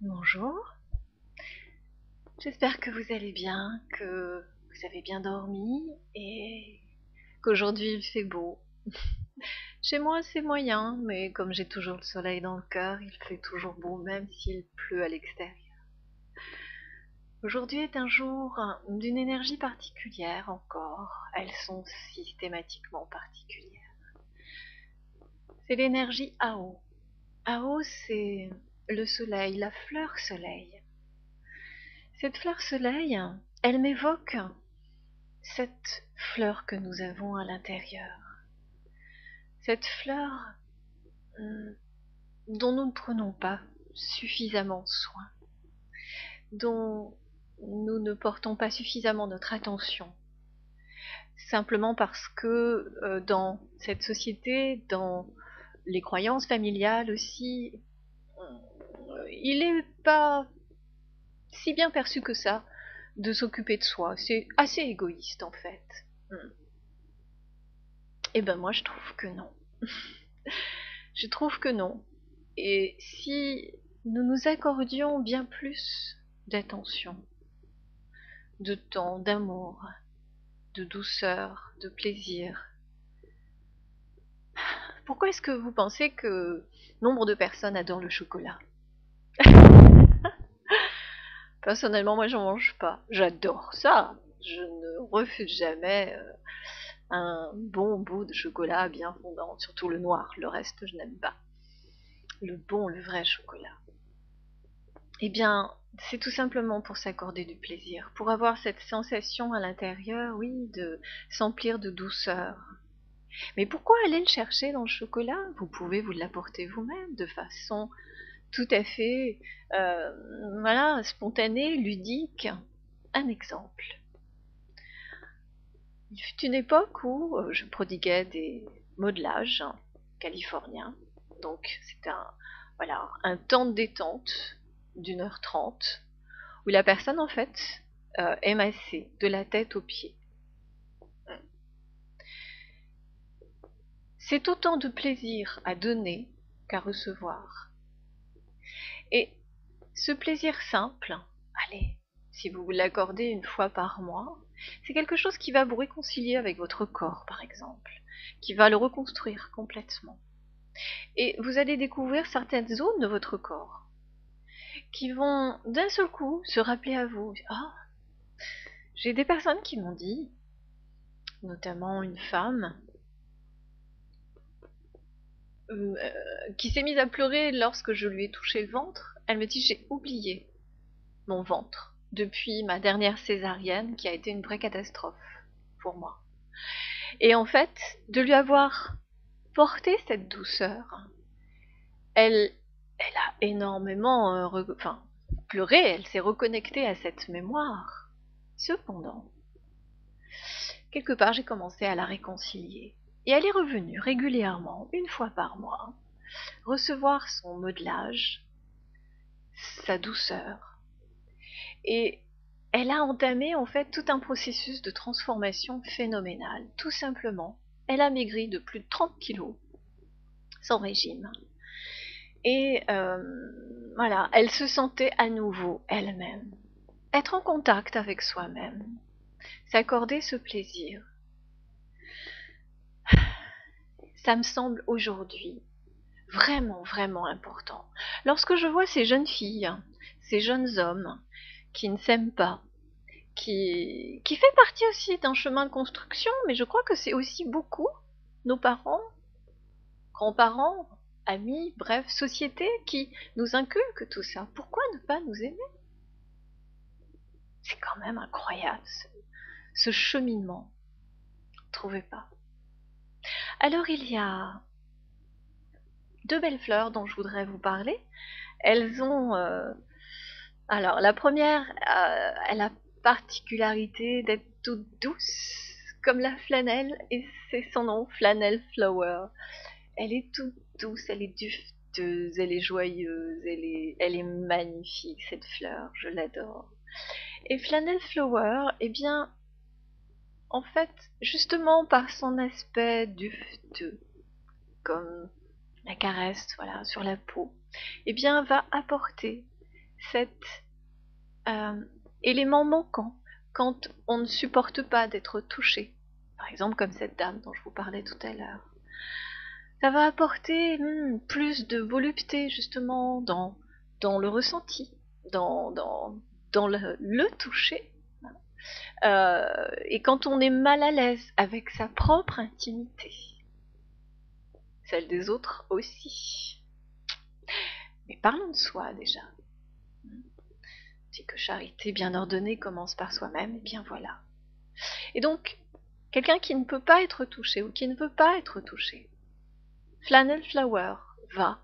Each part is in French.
Bonjour, j'espère que vous allez bien, que vous avez bien dormi et qu'aujourd'hui il fait beau. Chez moi c'est moyen, mais comme j'ai toujours le soleil dans le cœur, il fait toujours beau même s'il pleut à l'extérieur. Aujourd'hui est un jour d'une énergie particulière encore, elles sont systématiquement particulières. C'est l'énergie Ao. Ao c'est le soleil, la fleur soleil. Cette fleur soleil, elle m'évoque cette fleur que nous avons à l'intérieur, cette fleur dont nous ne prenons pas suffisamment soin, dont nous ne portons pas suffisamment notre attention, simplement parce que dans cette société, dans les croyances familiales aussi, il n'est pas si bien perçu que ça de s'occuper de soi. C'est assez égoïste en fait. Et ben moi je trouve que non. Je trouve que non. Et si nous nous accordions bien plus d'attention, de temps, d'amour, de douceur, de plaisir, pourquoi est-ce que vous pensez que nombre de personnes adorent le chocolat? Personnellement, moi, j'en mange pas. J'adore ça. Je ne refuse jamais un bon bout de chocolat bien fondant, surtout le noir. Le reste, je n'aime pas. Le bon, le vrai chocolat. Eh bien, c'est tout simplement pour s'accorder du plaisir, pour avoir cette sensation à l'intérieur, oui, de s'emplir de douceur. Mais pourquoi aller le chercher dans le chocolat? Vous pouvez vous l'apporter vous-même de façon tout à fait voilà, spontanée, ludique. Un exemple. Il fut une époque où je prodiguais des modelages californiens. Donc c'est voilà, un temps de détente d'1h30 où la personne en fait est massée de la tête aux pieds. C'est autant de plaisir à donner qu'à recevoir. Et ce plaisir simple, allez, si vous vous l'accordez une fois par mois, c'est quelque chose qui va vous réconcilier avec votre corps, par exemple, qui va le reconstruire complètement. Et vous allez découvrir certaines zones de votre corps qui vont d'un seul coup se rappeler à vous. Ah, j'ai des personnes qui m'ont dit, notamment une femme, qui s'est mise à pleurer lorsque je lui ai touché le ventre. Elle me dit, j'ai oublié mon ventre depuis ma dernière césarienne qui a été une vraie catastrophe pour moi. Et en fait, de lui avoir porté cette douceur, elle a énormément pleuré, elle s'est reconnectée à cette mémoire. Cependant, quelque part, j'ai commencé à la réconcilier. Et elle est revenue régulièrement, une fois par mois, recevoir son modelage, sa douceur. Et elle a entamé en fait tout un processus de transformation phénoménal. Tout simplement, elle a maigri de plus de 30 kilos sans régime. Et voilà, elle se sentait à nouveau elle-même. Être en contact avec soi-même, s'accorder ce plaisir, ça me semble aujourd'hui vraiment, vraiment important. Lorsque je vois ces jeunes filles, ces jeunes hommes qui ne s'aiment pas, qui fait partie aussi d'un chemin de construction, mais je crois que c'est aussi beaucoup nos parents, grands-parents, amis, bref, société qui nous inculquent tout ça. Pourquoi ne pas nous aimer? C'est quand même incroyable ce cheminement, trouvez pas? Alors il y a deux belles fleurs dont je voudrais vous parler. Elles ont alors la première, elle a particularité d'être toute douce comme la flanelle et c'est son nom, Flannel Flower. Elle est toute douce, elle est dufteuse, elle est joyeuse, elle est magnifique cette fleur, je l'adore. Et Flannel Flower, eh bien, en fait, justement par son aspect dufteux, comme la caresse, voilà, sur la peau, eh bien, va apporter cet élément manquant quand on ne supporte pas d'être touché. Par exemple, comme cette dame dont je vous parlais tout à l'heure. Ça va apporter plus de volupté justement dans le ressenti, dans le toucher. Et quand on est mal à l'aise avec sa propre intimité, celle des autres aussi. Mais parlons de soi déjà. C'est que charité bien ordonnée commence par soi-même, et bien voilà. Et donc, quelqu'un qui ne peut pas être touché ou qui ne veut pas être touché, Flannel Flower va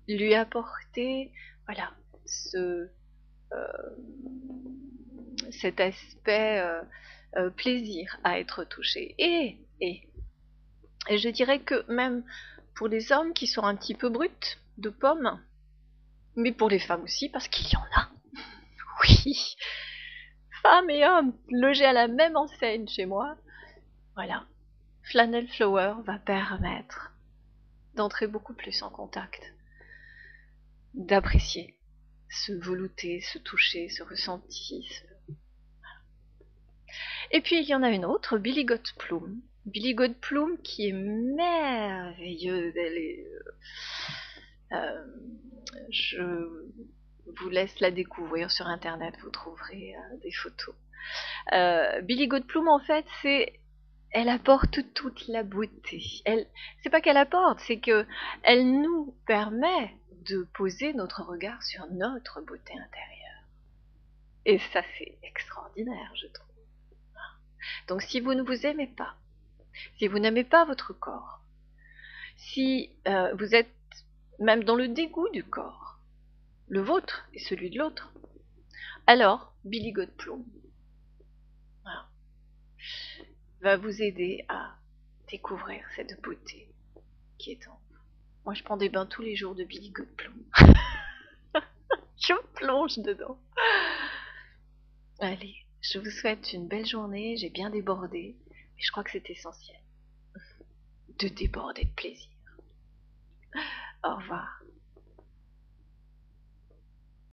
lui apporter, voilà, cet aspect plaisir à être touché. Et je dirais que même pour les hommes qui sont un petit peu bruts de pommes, mais pour les femmes aussi, parce qu'il y en a. Oui, femmes et hommes logés à la même enseigne chez moi. Voilà, Flannel Flower va permettre d'entrer beaucoup plus en contact, d'apprécier ce velouté, ce toucher, ce ressenti. Et puis il y en a une autre, Billy Goat Plume. Billy Goat Plume qui est merveilleuse. Elle est, je vous laisse la découvrir sur internet, vous trouverez des photos. Billy Goat Plume en fait elle apporte toute la beauté. C'est pas qu'elle apporte, c'est que elle nous permet de poser notre regard sur notre beauté intérieure. Et ça c'est extraordinaire, je trouve. Donc si vous ne vous aimez pas, si vous n'aimez pas votre corps, si vous êtes même dans le dégoût du corps, le vôtre et celui de l'autre, alors Billy Goat Plume va vous aider à découvrir cette beauté qui est en vous. Moi je prends des bains tous les jours de Billy Goat Plume. Je plonge dedans. Allez, je vous souhaite une belle journée, j'ai bien débordé, mais je crois que c'est essentiel de déborder de plaisir. Au revoir.